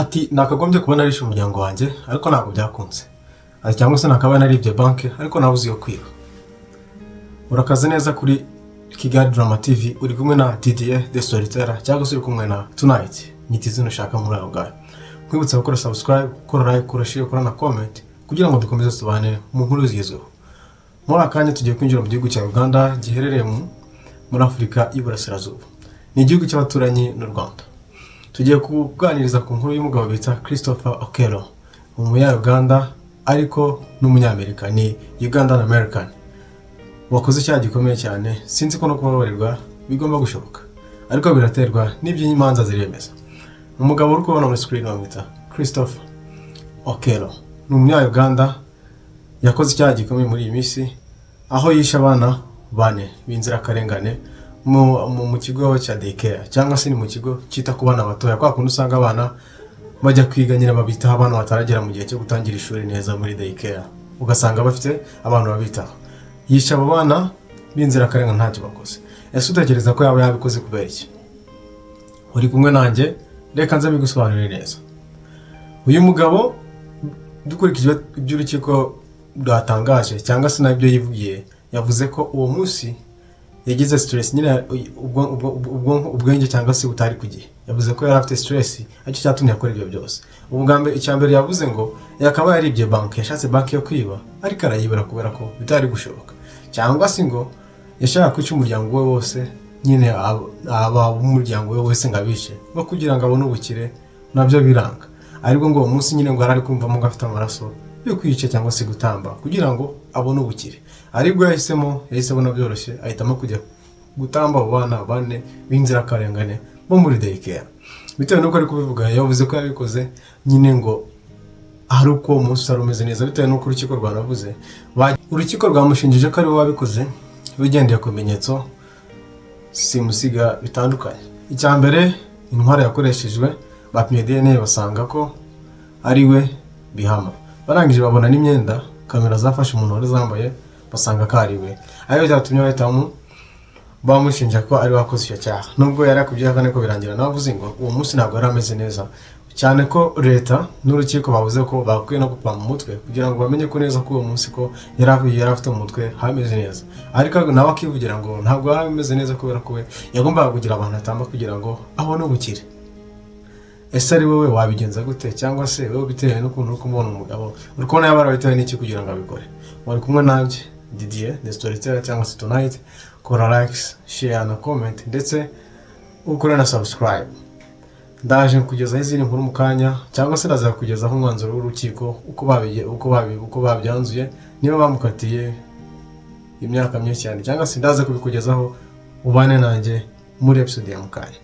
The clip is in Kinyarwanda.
Ati nakagombye kubona arishe umuryango wanjye ariko ntabwo byakunze. Ati cyangwa se nakaba naribye banke ariko nabuze yo kwiba. Urakaze neza kuri Kigali Drama TV, uri kumwe na Didier the Storyteller cyangwa se uri kumwe na Tonight. Nitizino ushaka muri aho gahe. Kwibutsa gukora subscribe, gukora like, gukora share, gukora na comment kugira ngo dukomeze tubane mu nkuru zigezweho. Muri akanya tugiye kwinjira mu gihugu cya Uganda giherereye muri Afurika y'Iburasirazuba. Ni igihugu cy'abaturanyi n'u Rwanda. Tugiye kuganiriza ku nkuru y'umugabo bita Christopher Okello, umunya-Uganda ariko n'umunyamerika, ni Ugandan American. Wakoze icyaha gikomeye cyane, sinzi ko no kubabarirwa bigomba gushoboka, ariko biraterwa n'iby'imanza ziremeza. Umugabo uri kubona muri screen wamwita Christopher Okello, ni umunya-Uganda yakoze icyaha gikomeye muri iyi minsi, aho yishe abana 4 b'inzirakarengane mu kigo cya daycare cyangwa se ni mu kigo cyita ku bana batoya, kwa kundi usanga abana bajya kwiga nyine babitaho abana bataragera mu gihe cyo gutangira ishuri neza muri daycare, ugasanga bafite abantu babitaho. Yisha abo bana b'inzirakarengane ntacyo bakoze. Ese utekereza ko yaba yabikoze kubera iki? Uri kumwe nanjye, reka nze bigusobanurire neza. Uyu mugabo dukurikije iby'urukiko rwatangaje cyangwa se nabyo yivugiye, yavuze ko uwo munsi yagize stress, nyine ubwenge cyangwa se butari ku gihe. Yavuze ko yari afite stress aricyo cyatumye akora ibyo byose. Ubwambe icyambere yavuze ngo yakaba yaribye banki, yashatse banki yo kwiba ariko arayibura kubera ko bitari gushoboka, cyangwa se ngo yashaka kwica umuryango we wose, nyine aba umuryango we wese ngabishe ngo kugira ngo abone ubukire, nabyo biranga. Ariko ngo uwo munsi nyine ngo arari kumva ngo afite amaraso yo kwica cyangwa se gutamba kugira ngo abone ubukire. Aribwo yahisemo byoroshye, ahitamo kujya gutamba abo bana 4 b'inzirakarengane bo muri daycare. Bitewe nuko ari kubivuga, yavuze ko yabikoze nyine ngo ari uko umunsi ari umeze neza, bitewe nuko urukiko rwanavuze. Urukiko rwamushinjije ko ari we wabikoze bigendeye ku bimenyetso simusiga bitandukanye. Icyambere, intwaro yakoreshejwe, bapimye DNA basanga ko ari we bihama. Barangije babona n'imyenda, kamera zafashe umuntu wari zambaye, basanga ko ari we. Ayo byatumye bahitamo bamushinja ko ari wakoze icyo cyaha, nubwo yari akubye kandi ko birangira navuze ngo uwo munsi ntabwo yari ameze neza cyane, ko leta n'urukiko bavuze ko bakwiye no gupima mu mutwe kugira ngo bamenye ko neza ko uwo munsi ko yari afite mu mutwe hameze neza. Ariko nawe akivugira ngo ntabwo yari ameze neza kubera ko we yagombaga kugira abantu atamba kugira ngo abone ubukire. Ese ari wowe wabigenza gute? Cyangwa se wowe bitewe n'ukuntu uri kumubona umugabo uri kubona yabara bitewe n'iki kugira ngo abikore? Wari kumwe nanjye Didier the Storyteller cyangwa se Tonight. Kora likes, share na comment ndetse ukore na subscribe. Ndaje kugezaho izindi nkuru mu kanya, cyangwa se ndaza kugezaho umwanzuro w'urukiko uko babyanzuye, niba bamukatiye imyaka myinshi cyane, cyangwa se ndaza kubikugezaho ubane nanjye muri episode ya mukanya.